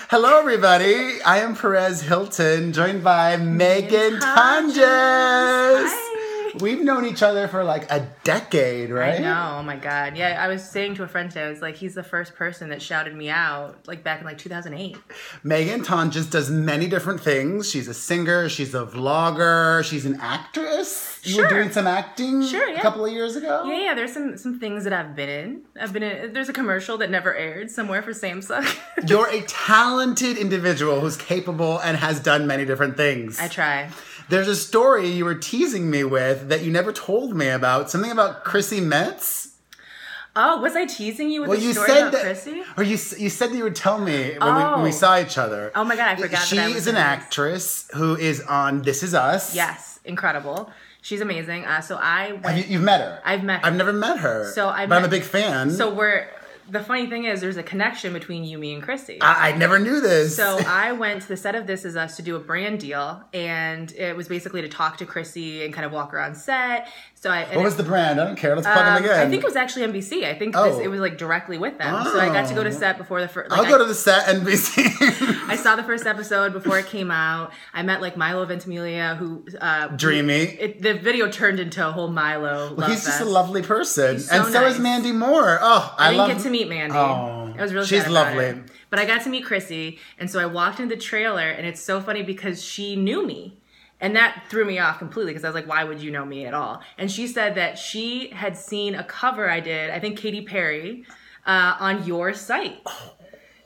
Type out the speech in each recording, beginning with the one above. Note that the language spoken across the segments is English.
Hello, everybody. I am Perez Hilton, joined by Meghan Tonjes. Hi. We've known each other for like a decade, right? I know. Oh my God. Yeah, I was saying to a friend today, I was like, he's the first person that shouted me out, like back in like 2008. Meghan Tonjes does many different things. She's a singer. She's a vlogger. She's an actress. You were doing some acting a couple of years ago? Yeah. There's some things that I've been in. There's a commercial that never aired somewhere for Samsung. You're a talented individual who's capable and has done many different things. I try. There's a story you were teasing me with that you never told me about. Something about Chrissy Metz. Oh, was I teasing you with the story about Chrissy? Or you said that you would tell me when we saw each other. Oh my God, I forgot She is an actress who is on This Is Us. Yes, incredible. She's amazing. So I went... You've met her? I've met her. I've never met her. But I'm a big fan. So the funny thing is, there's a connection between you, me, and Chrissy. I never knew this. So I went to the set of This Is Us to do a brand deal, and it was basically to talk to Chrissy and kind of walk around set. What was the brand? I don't care. Let's plug them again. I think it was actually NBC. I think it was like directly with them. So I got to go to set before the first... I'll go to the set, NBC. I saw the first episode before it came out. I met like Milo Ventimiglia, who... Dreamy. The video turned into a whole Milo love He's just fest. a lovely person. He's so and so nice. is Mandy Moore. Oh, I didn't get to meet Mandy. Oh, I was really she's sad about lovely. it. But I got to meet Chrissy, and so I walked into the trailer, and it's so funny because she knew me. And that threw me off completely because I was like, why would you know me at all? And she said that she had seen a cover I did, I think Katy Perry, on your site.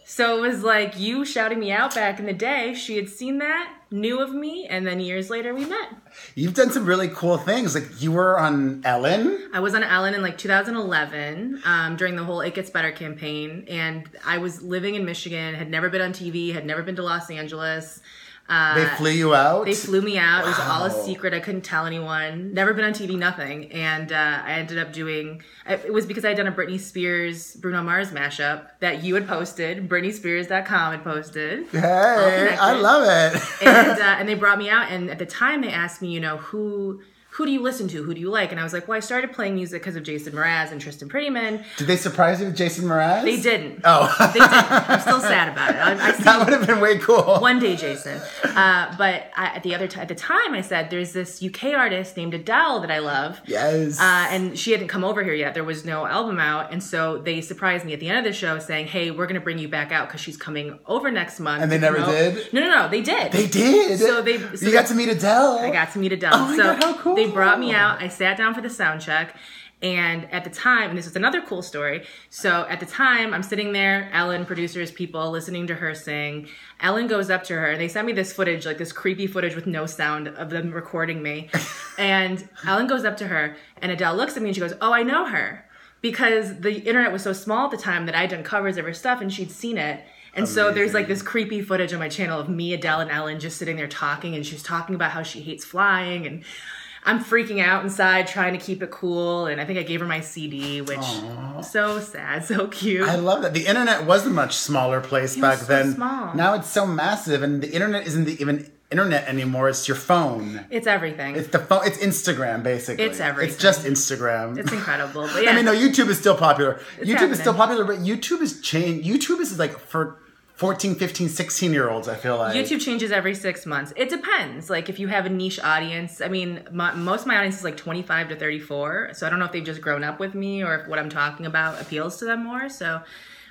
So it was like you shouting me out back in the day. She had seen that, knew of me, and then years later we met. You've done some really cool things. Like you were on Ellen. I was on Ellen in like 2011 during the whole It Gets Better campaign. And I was living in Michigan, had never been on TV, had never been to Los Angeles. They flew you out? They flew me out. It was all a secret. I couldn't tell anyone. Never been on TV, nothing. And I ended up doing... It was because I had done a Britney Spears, Bruno Mars mashup that you had posted. BritneySpears.com had posted. Hey, I love it. And they brought me out. And at the time, they asked me, who do you listen to? Who do you like? And I was like, well, I started playing music because of Jason Mraz and Tristan Prettyman. Did they surprise you with Jason Mraz? They didn't. Oh. They didn't. I'm still sad about it. That would have been way cool. One day, Jason. But at the time, I said, there's this UK artist named Adele that I love. Yes. And she hadn't come over here yet. There was no album out. And so they surprised me at the end of the show saying, hey, we're going to bring you back out because she's coming over next month. And they never did? No. They did. They did? So you got to meet Adele? I got to meet Adele. Oh my God, how cool. They brought me out. I sat down for the sound check. And at the time, and this is another cool story. So at the time, I'm sitting there, Ellen, producers, people, listening to her sing. Ellen goes up to her, and they sent me this footage, like this creepy footage with no sound of them recording me. And Ellen goes up to her, and Adele looks at me, and she goes, oh, I know her. Because the internet was so small at the time that I'd done covers of her stuff, and she'd seen it. And so there's like this creepy footage on my channel of me, Adele, and Ellen just sitting there talking, and she's talking about how she hates flying, and I'm freaking out inside trying to keep it cool. And I think I gave her my CD, which so sad, so cute. I love that. The internet was a much smaller place back then. Small. Now it's so massive, and the internet isn't even internet anymore. It's your phone. It's everything. It's the phone. It's Instagram, basically. It's everything. It's just Instagram. It's incredible. But yeah. I mean, no, YouTube is still popular. It's YouTube happening. is still popular, but YouTube has changed. YouTube is like for 14, 15, 16-year-olds, I feel like. YouTube changes every 6 months. It depends. Like, if you have a niche audience, I mean, most of my audience is like 25 to 34, so I don't know if they've just grown up with me or if what I'm talking about appeals to them more, so...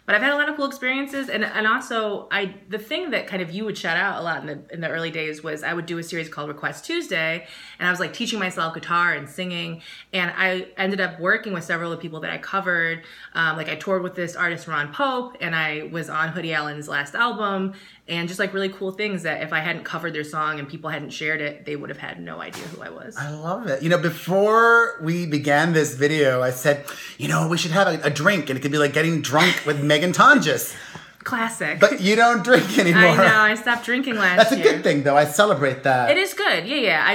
But I've had a lot of cool experiences, and also the thing that kind of you would shout out a lot in the early days was I would do a series called Request Tuesday, and I was like teaching myself guitar and singing, and I ended up working with several of the people that I covered. Like I toured with this artist Ron Pope, and I was on Hoodie Allen's last album, and just like really cool things that if I hadn't covered their song and people hadn't shared it, they would have had no idea who I was. I love it. Before we began this video, I said, we should have a drink, and it could be like getting drunk with Meghan Tonjes. Classic. But you don't drink anymore. I know. I stopped drinking last year. That's a good thing, though. I celebrate that. It is good. Yeah.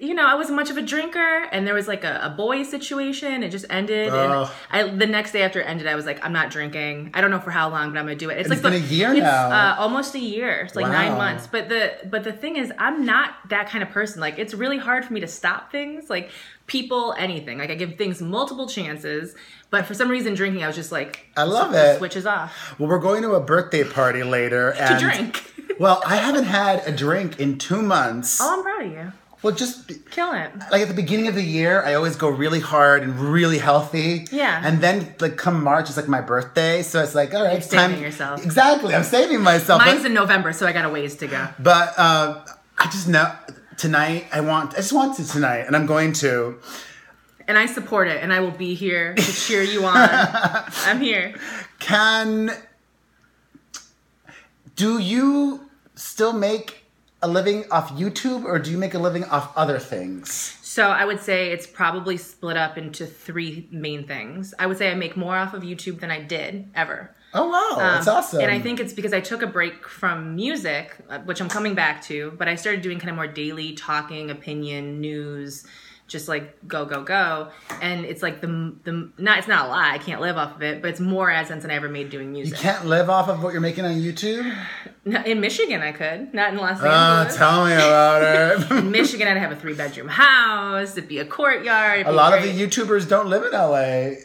I wasn't much of a drinker, and there was like a boy situation. It just ended, and the next day after it ended, I was like, I'm not drinking. I don't know for how long, but I'm gonna do it. It's been a year now. Almost a year. It's like 9 months. But the thing is, I'm not that kind of person. Like, it's really hard for me to stop things, like people, anything. Like, I give things multiple chances. But for some reason, drinking, I was just like, I love it. Switches off. Well, we're going to a birthday party later. To drink. Well, I haven't had a drink in 2 months. Oh, I'm proud of you. Well, just kill it. Like at the beginning of the year, I always go really hard and really healthy. Yeah. And then like come March, it's like my birthday, so it's like, all right, it's saving time. Yourself. Exactly, I'm saving myself. Mine's in November, so I got a ways to go. But I just know tonight. I just want to tonight, and I'm going to. And I support it, and I will be here to cheer you on. I'm here. Do you still make a living off YouTube, or do you make a living off other things? So I would say it's probably split up into 3 main things. I would say I make more off of YouTube than I did ever. Oh, wow. That's awesome. And I think it's because I took a break from music, which I'm coming back to, but I started doing kind of more daily talking, opinion, news, just like go. And it's like it's not a lie, I can't live off of it, but it's more AdSense than I ever made doing music. You can't live off of what you're making on YouTube? In Michigan I could, not in Los Angeles. Tell me about it. In Michigan I'd have a 3-bedroom house, it'd be a courtyard. A lot of the YouTubers don't live in LA.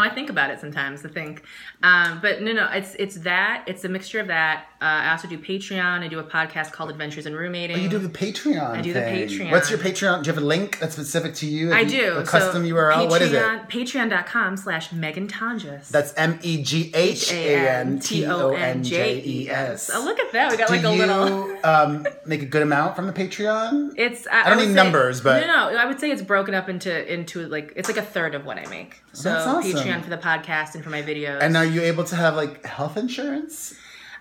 I think about it sometimes to think. But no, it's that. It's a mixture of that. I also do Patreon. I do a podcast called Adventures in Roommating. Oh, you do the Patreon I do the Patreon. What's your Patreon? Do you have a link that's specific to you? I do. A custom URL? Patreon, what is it? Patreon.com/Meghan Tonjes. That's MEGHANTONJES. Oh, look at that. We got like a little... Do you make a good amount from the Patreon? I don't need numbers, but... No, I would say it's broken up into like... It's like a third of what I make. So that's awesome. Patreon for the podcast and for my videos. And are you able to have like health insurance?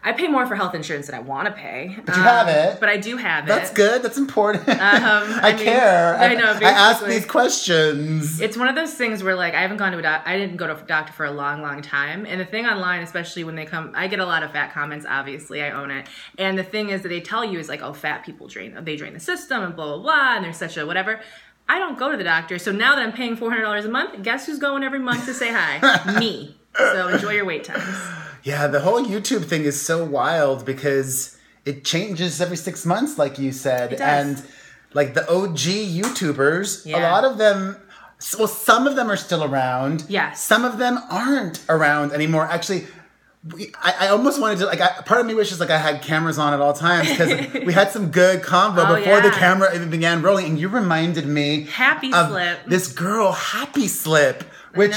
I pay more for health insurance than I want to pay. But you have it. But I do have it. That's good. That's important. I care. I know. I ask these questions. It's one of those things where like I haven't gone to a doctor. I didn't go to a doctor for a long, long time. And the thing online, especially when they come, I get a lot of fat comments. Obviously, I own it. And the thing is that they tell you is like, oh, fat people drain the system and blah, blah, blah. And there's such a whatever. I don't go to the doctor. So now that I'm paying $400 a month, guess who's going every month to say hi? Me. So enjoy your wait times. Yeah, the whole YouTube thing is so wild because it changes every 6 months, like you said. It does. And like the OG YouTubers, a lot of them, well, some of them are still around. Yes. Some of them aren't around anymore. Actually, I almost wanted to, part of me wishes I had cameras on at all times because we had some good convo before the camera even began rolling. And you reminded me Happy of Slip. This girl, Happy Slip, which...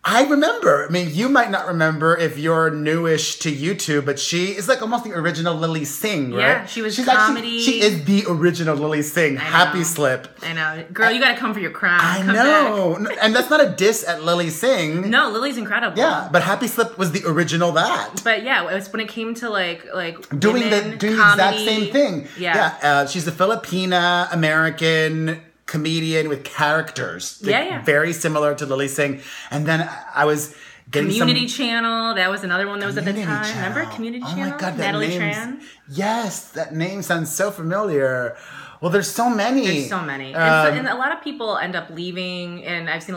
I remember. I mean, you might not remember if you're newish to YouTube, but she is like almost the original Lily Singh, right? Yeah, she's comedy. She is the original Lily Singh. Happy Slip. I know. Girl, you got to come for your crown. I know. And that's not a diss at Lily Singh. No, Lily's incredible. Yeah, but Happy Slip was the original that. But yeah, it was when it came to like doing women, the exact same thing. Yeah. She's a Filipina American comedian with characters. Very similar to Lily Singh. And then I was getting Community Channel. That was another one that was at the time. Channel. Remember Community Channel? Oh my God, Natalie Tran. Yes, that name sounds so familiar. Well, there's so many. There's so many. And a lot of people end up leaving. And I've seen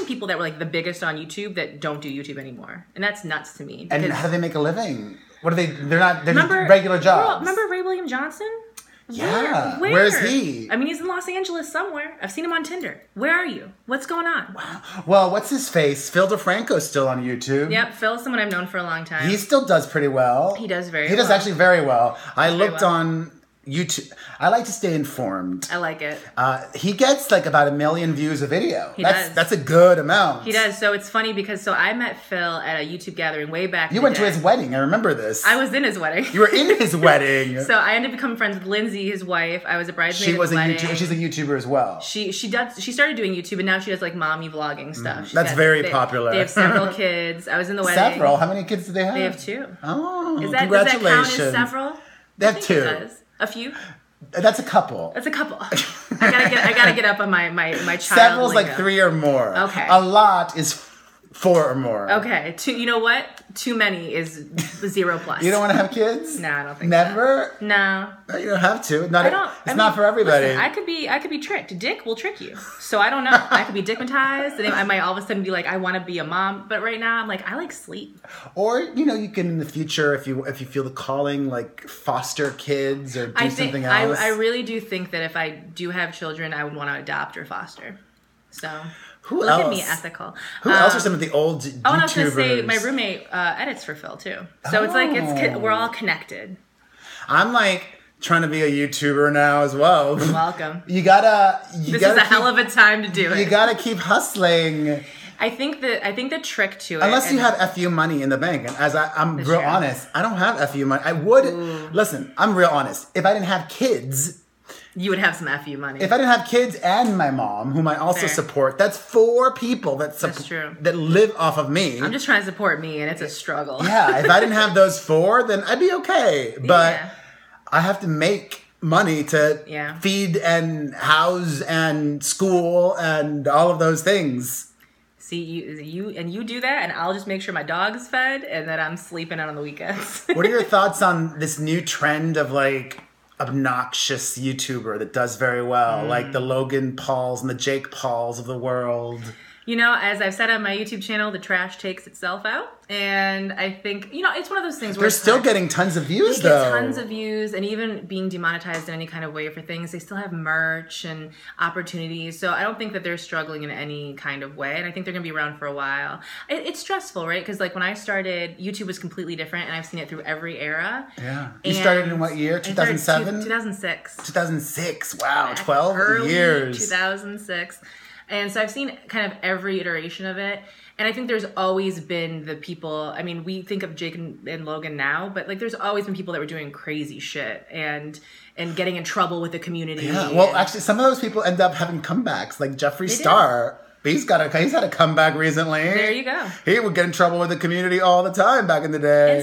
people that were like the biggest on YouTube that don't do YouTube anymore. And that's nuts to me. And how do they make a living? What are they? They're just regular jobs. Remember Ray William Johnson? Yeah. Where? Where's he? I mean, he's in Los Angeles somewhere. I've seen him on Tinder. Where are you? What's going on? Wow. Well, what's his face? Phil DeFranco's still on YouTube. Yep, Phil's someone I've known for a long time. He still does pretty well. He does very well. He does actually very well. I looked on YouTube. I like to stay informed. I like it. He gets like about 1 million views a video. He does. That's a good amount. He does. So it's funny because I met Phil at a YouTube gathering way back. You went to his wedding. I remember this. I was in his wedding. You were in his wedding. So I ended up becoming friends with Lindsay, his wife. I was a bridesmaid. She was a YouTuber. She's a YouTuber as well. She started doing YouTube, and now she does like mommy vlogging stuff. That's very popular. They have several kids. I was in the wedding. Several? How many kids do they have? They have 2. Oh, congratulations! Does that count as several? They have 2. It does. A few. That's a couple. That's a couple. I gotta get up on my child. Several's lingo. like 3 or more. Okay. A lot is 4 or more. Okay. You know what? Too many is 0+. You don't want to have kids? No, I don't think Never? so. No. You don't have to. It's mean, not for everybody. Listen, I could be tricked. Dick will trick you. So I don't know. I could be dickmatized, and then I might all of a sudden be like, I want to be a mom. But right now, I'm like, I like sleep. Or, you can in the future, if you feel the calling, like foster kids or do something else. I really do think that if I do have children, I would want to adopt or foster. So... Look at me, ethical. Who else are some of the old YouTubers? Oh, and I was going to say, my roommate edits for Phil, too. So it's like, we're all connected. I'm like trying to be a YouTuber now as well. You're welcome. This is a hell of a time to do it. You gotta keep hustling. I think the trick to it... Unless you have FU money in the bank. And as I'm real honest, I don't have FU money. I would... Listen, I'm real honest. If I didn't have kids... You would have some FU money. If I didn't have kids and my mom, whom I also support, that's 4 people that live off of me. I'm just trying to support me, and it's a struggle. Yeah, if I didn't have those 4, then I'd be okay. But I have to make money to feed and house and school and all of those things. See, you do that, and I'll just make sure my dog's fed and that I'm sleeping on the weekends. What are your thoughts on this new trend of like obnoxious YouTuber that does very well, like the Logan Pauls and the Jake Pauls of the world? As I've said on my YouTube channel, the trash takes itself out. And I think, it's one of those things where... They're still getting tons of views, though. They get tons of views, and even being demonetized in any kind of way for things, they still have merch and opportunities. So I don't think that they're struggling in any kind of way. And I think they're going to be around for a while. It's stressful, right? Because, like, when I started, YouTube was completely different, and I've seen it through every era. Yeah. You started in what year? 2007? 2006. 2006. Wow. 12 years. 2006. And so I've seen kind of every iteration of it. And I think there's always been the people, I mean, we think of Jake and Logan now, but like there's always been people that were doing crazy shit and getting in trouble with the community. Yeah, well, actually, some of those people end up having comebacks, like Jeffree Star. He's had a comeback recently. There you go. He would get in trouble with the community all the time back in the day.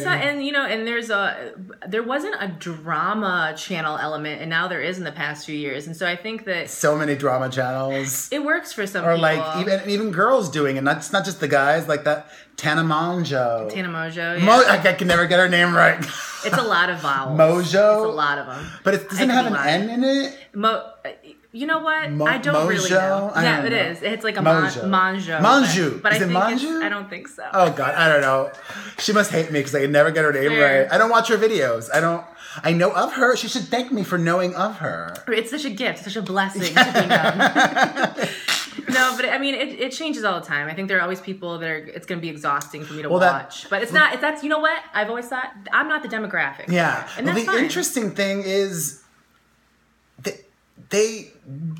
There wasn't a drama channel element, and now there is in the past few years. And so I think that so many drama channels. It works for some people. Or like even girls doing it. It's not just the guys, like that Tana Mongeau. Yeah. I can never get her name right. It's a lot of vowels. Mojo. It's a lot of them. But it doesn't have an N in it. You know what? I don't really know. Yeah, it is. It's like a Mojo. Manjo. But is it Manju? I don't think so. Oh, God. I don't know. She must hate me because I can never get her name right. I don't watch her videos. I know of her. She should thank me for knowing of her. It's such a gift. Such a blessing to be known. No, but I mean, it changes all the time. I think there are always people that it's going to be exhausting for me to watch. But that's, you know what? I've always thought, I'm not the demographic. Yeah. And that's the interesting thing is they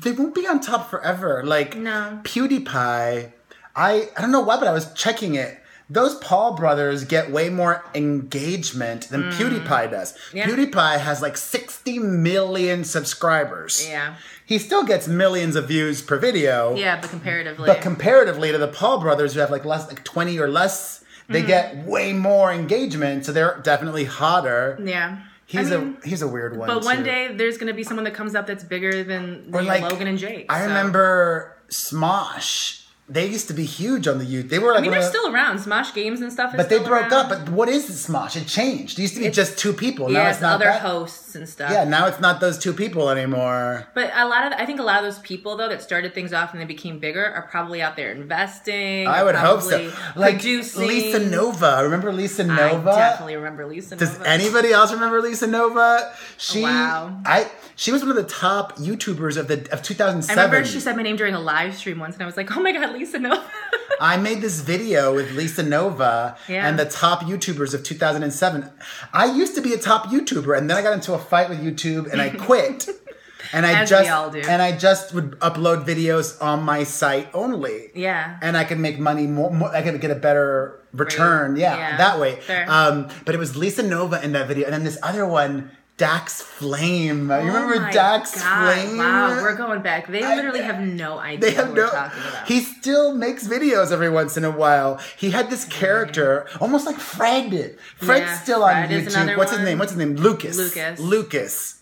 won't be on top forever. Like, no. PewDiePie, I don't know why, but I was checking it. Those Paul brothers get way more engagement than PewDiePie does. Yeah. PewDiePie has like 60 million subscribers. Yeah. He still gets millions of views per video. Yeah, but comparatively. But comparatively to the Paul brothers who have like 20 or less, they get way more engagement. So they're definitely hotter. Yeah. He's a weird one. But one day there's going to be someone that comes up that's bigger than like, Logan and Jake. I remember Smosh. They used to be huge on the YouTube. They were like, they're still around. Smosh Games and stuff. But they broke up. But what is Smosh? It changed. It used to be just 2 people. Yeah, now it's not other hosts and stuff. Yeah, now it's not those 2 people anymore. But I think a lot of those people though that started things off and they became bigger are probably out there investing. I would hope so. Like producing. Lisa Nova. Remember Lisa Nova? I definitely remember Lisa Nova. Does anybody else remember Lisa Nova? Wow. She was one of the top YouTubers of 2007. I remember she said my name during a live stream once, and I was like, "Oh my God, Lisa Nova!" I made this video with Lisa Nova and the top YouTubers of 2007. I used to be a top YouTuber, and then I got into a fight with YouTube, and I quit. And we all do. And I just would upload videos on my site only. Yeah. And I could make money more I could get a better return. Yeah, that way. Fair. But it was Lisa Nova in that video, and then this other one. Dax Flame. You remember Dax Flame? Wow, we're going back. They literally have no idea what we're talking about. He still makes videos every once in a while. He had this character, almost like Fred. Fred's still on YouTube. What's his name? Lucas.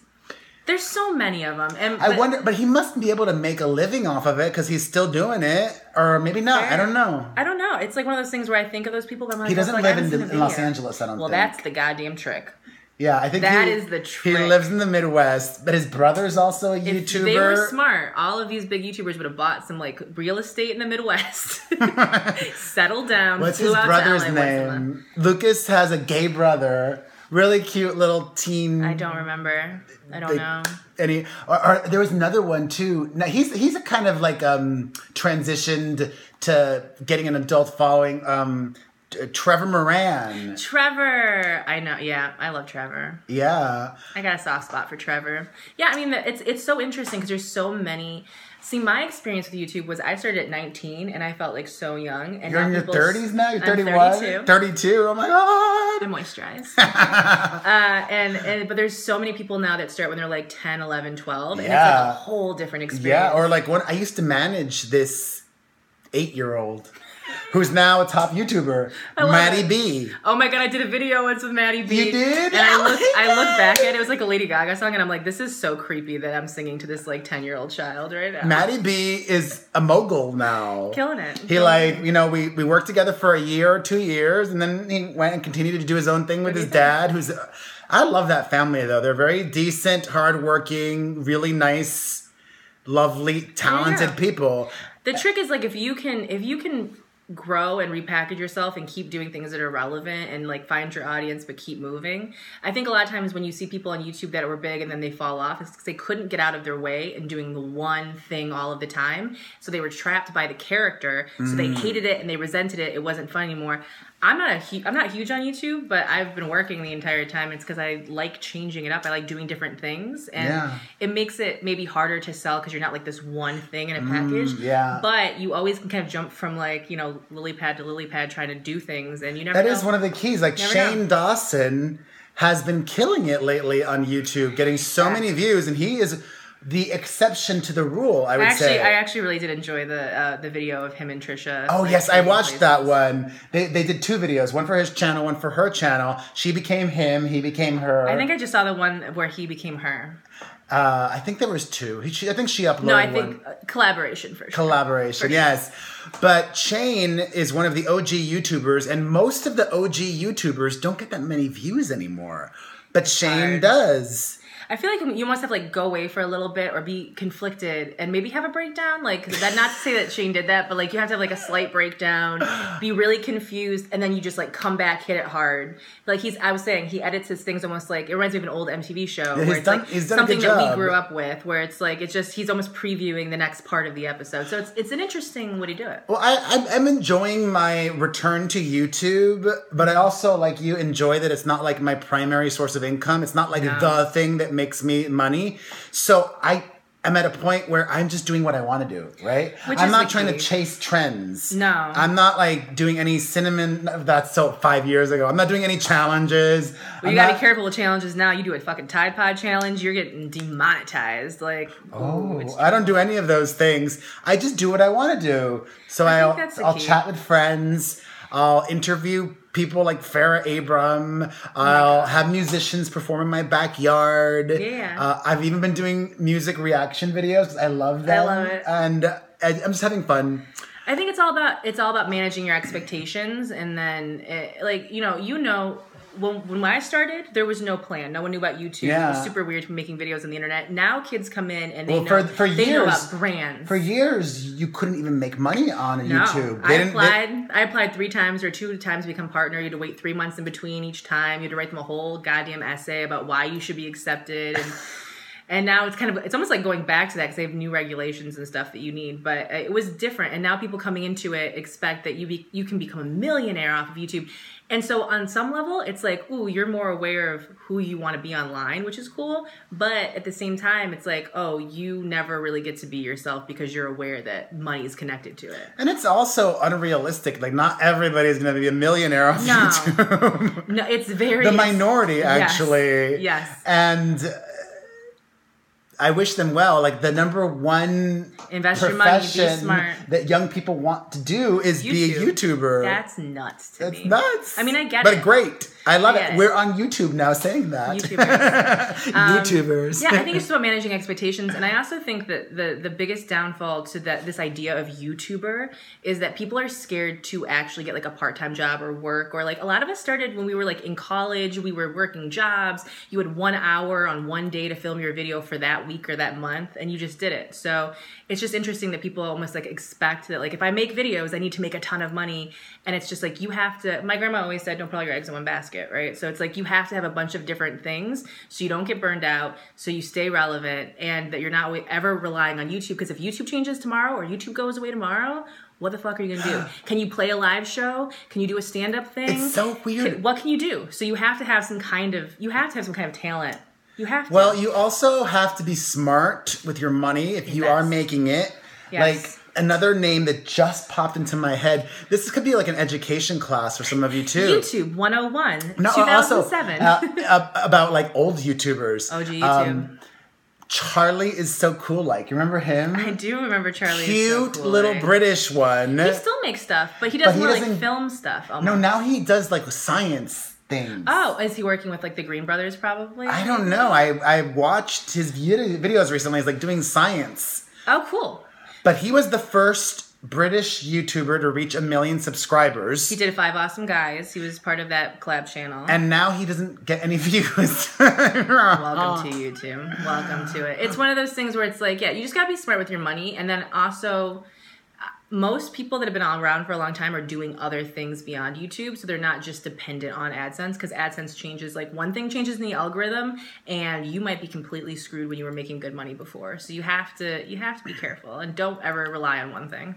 There's so many of them. I wonder, but he must be able to make a living off of it because he's still doing it. Or maybe not. Fair. I don't know. I don't know. It's like one of those things where I think of those people, but I'm like, he doesn't live in Los Angeles, I don't think. Well, that's the goddamn trick. Yeah, I think that is the trick. He lives in the Midwest, but his brother's also a YouTuber. If they were smart, all of these big YouTubers would have bought some like real estate in the Midwest, settled down. What's his brother's name? Lucas has a gay brother. Really cute little teen. I don't remember. I don't know. And there was another one too. Now he's a kind of like transitioned to getting an adult following. Trevor Moran. Trevor, I know. Yeah, I love Trevor. Yeah, I got a soft spot for Trevor. Yeah, I mean it's so interesting because there's so many. See, my experience with YouTube was I started at 19 and I felt like so young. And you're in your 30s now? You're 31? 32. Oh my God. I moisturize. But there's so many people now that start when they're like 10, 11, 12. And it's like a whole different experience. Yeah, or like I used to manage this 8-year-old. Who's now a top YouTuber, Maddie B. Oh my God, I did a video once with Maddie B. You did? And I looked back at it. It was like a Lady Gaga song, and I'm like, this is so creepy that I'm singing to this like 10-year-old child right now. Maddie B is a mogul now. Killing it. He we worked together for a year or 2 years, and then he went and continued to do his own thing with his dad, I love that family though. They're very decent, hardworking, really nice, lovely, talented people. The trick is like if you can grow and repackage yourself and keep doing things that are relevant and like find your audience but keep moving. I think a lot of times when you see people on YouTube that were big and then they fall off, it's because they couldn't get out of their way and doing the one thing all of the time. So they were trapped by the character. So they hated it and they resented it. It wasn't fun anymore. I'm not huge on YouTube, but I've been working the entire time. It's because I like changing it up. I like doing different things, and it makes it maybe harder to sell because you're not like this one thing in a package. But you always can kind of jump from like lily pad to lily pad trying to do things, and you never. That is one of the keys. Like Shane Dawson has been killing it lately on YouTube, getting so many views, and he is the exception to the rule, I would say. I actually really did enjoy the video of him and Trisha. Oh, yes, I watched that one. They did 2 videos, one for his channel, one for her channel. She became him, he became her. I think I just saw the one where he became her. I think there was 2. I think she uploaded one. No, I think collaboration for sure. Collaboration, yes. But Shane is one of the OG YouTubers, and most of the OG YouTubers don't get that many views anymore. But Shane does. I feel like you must have like go away for a little bit or be conflicted and maybe have a breakdown. Like that, not to say that Shane did that, but like you have to have like a slight breakdown, be really confused, and then you just like come back, hit it hard. Like I was saying, he edits his things almost like it reminds me of an old MTV show where it's like something that we grew up with, where it's like he's almost previewing the next part of the episode. So it's an interesting way to do it. Well, I'm enjoying my return to YouTube, but I also like you enjoy that it's not like my primary source of income. It's not like the thing that makes me money. So I'm at a point where I'm just doing what I want to do, right? I'm not trying to chase trends. No. I'm not like doing any cinnamon. That's so 5 years ago. I'm not doing any challenges. Well, you gotta be careful with challenges now. You do a fucking Tide Pod challenge, you're getting demonetized. Like, I don't do any of those things. I just do what I want to do. So I'll chat with friends. I'll interview people like Farrah Abram. I'll have musicians perform in my backyard. Yeah. I've even been doing music reaction videos because I love them. I love it. And I'm just having fun. I think it's all about managing your expectations, and then when I started, there was no plan. No one knew about YouTube. It was super weird making videos on the internet. Now kids come in and they know about brands. For years, you couldn't even make money on YouTube. I applied 3 times or 2 times to become partner. You had to wait 3 months in between each time. You had to write them a whole goddamn essay about why you should be accepted. And now it's almost like going back to that because they have new regulations and stuff that you need. But it was different. And now people coming into it expect that you can become a millionaire off of YouTube. And so on some level, it's like, ooh, you're more aware of who you want to be online, which is cool. But at the same time, it's like, oh, you never really get to be yourself because you're aware that money is connected to it. And it's also unrealistic. Like, not everybody's going to be a millionaire off YouTube. No, it's very... The minority, actually. Yes. And... I wish them well. Like the number one invest your money, be smart. That young people want to do is be a YouTuber. That's nuts to me. That's nuts. I mean, I get it. But great. I love it. We're on YouTube now saying that. YouTubers. Yeah, I think it's just about managing expectations. And I also think that the biggest downfall to this idea of YouTuber is that people are scared to actually get like a part-time job or work. Or like a lot of us started when we were like in college, we were working jobs. You had 1 hour on one day to film your video for that week or that month, and you just did it. So it's just interesting that people almost like expect that like if I make videos, I need to make a ton of money. And it's just like you have to, my grandma always said, don't put all your eggs in one basket, right? So it's like you have to have a bunch of different things so you don't get burned out, so you stay relevant, and that you're not ever relying on YouTube. Because if YouTube changes tomorrow or YouTube goes away tomorrow, what the fuck are you gonna do? Can you play a live show? Can you do a stand-up thing? It's so weird. What can you do? So you have to have some kind of talent. You have to. Well, you also have to be smart with your money if you are making it. Yes. Like, another name that just popped into my head. This could be like an education class for some of you too. YouTube 101, no, 2007. Also, about like old YouTubers. OG YouTube. Charlie is so cool. Like, you remember him? I do remember Charlie. Cute is so cool, little British one. He still makes stuff, but he does more like film stuff. Almost. No, now he does like science things. Oh, is he working with like the Green Brothers probably? I don't know. I watched his videos recently. He's like doing science. Oh, cool. But he was the first British YouTuber to reach 1 million subscribers. He did 5 Awesome Guys. He was part of that collab channel. And now he doesn't get any views. Welcome to YouTube. Welcome to it. It's one of those things where it's like, yeah, you just gotta be smart with your money. And then also, most people that have been around for a long time are doing other things beyond YouTube, so they're not just dependent on AdSense, because AdSense changes, like one thing changes in the algorithm, and you might be completely screwed when you were making good money before. So you have to be careful, and don't ever rely on one thing.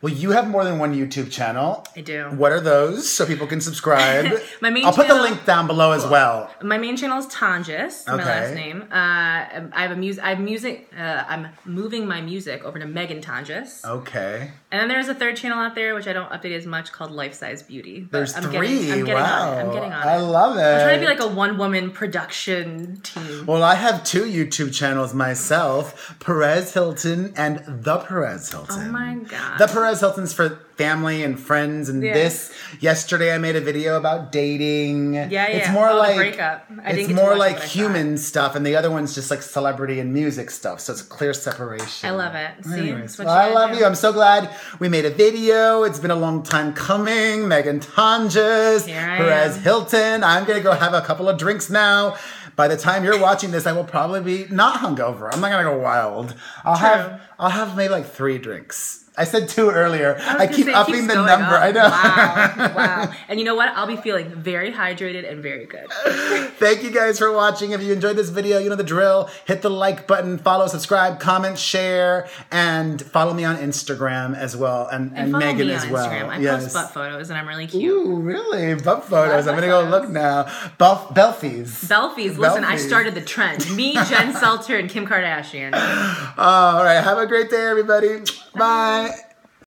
Well, you have more than one YouTube channel. I do. What are those so people can subscribe? I'll put the link down below as well. My main channel is Tonjes, my last name. I'm moving my music over to Meghan Tonjes. Okay. And then there's a third channel out there, which I don't update as much, called Life Size Beauty. But there's 3. I'm getting on it. I love it. I'm trying to be like a one-woman production team. Well, I have 2 YouTube channels myself, Perez Hilton and The Perez Hilton. Oh my God. The Perez Hilton's for family and friends and this. Yesterday I made a video about dating. Yeah. It's more like the breakup. It's more like human stuff, and the other one's just like celebrity and music stuff. So it's a clear separation. I love it. See, Anyways, I love you. I'm so glad we made a video. It's been a long time coming. Meghan Tonjes, Perez Hilton. I'm gonna go have a couple of drinks now. By the time you're watching this, I will probably be not hungover. I'm not gonna go wild. I'll have maybe like 3 drinks. I said 2 earlier. I keep upping the number. Up. I know. Wow. And you know what? I'll be feeling very hydrated and very good. Thank you guys for watching. If you enjoyed this video, you know the drill. Hit the like button, follow, subscribe, comment, share, and follow me on Instagram as well. And Meghan as well. Instagram. I post butt photos and I'm really cute. Ooh, really? Butt photos. I'm going to go look now. Belfies. Listen, I started the trend. Me, Jen Selter, and Kim Kardashian. All right. Have a great day, everybody. Bye.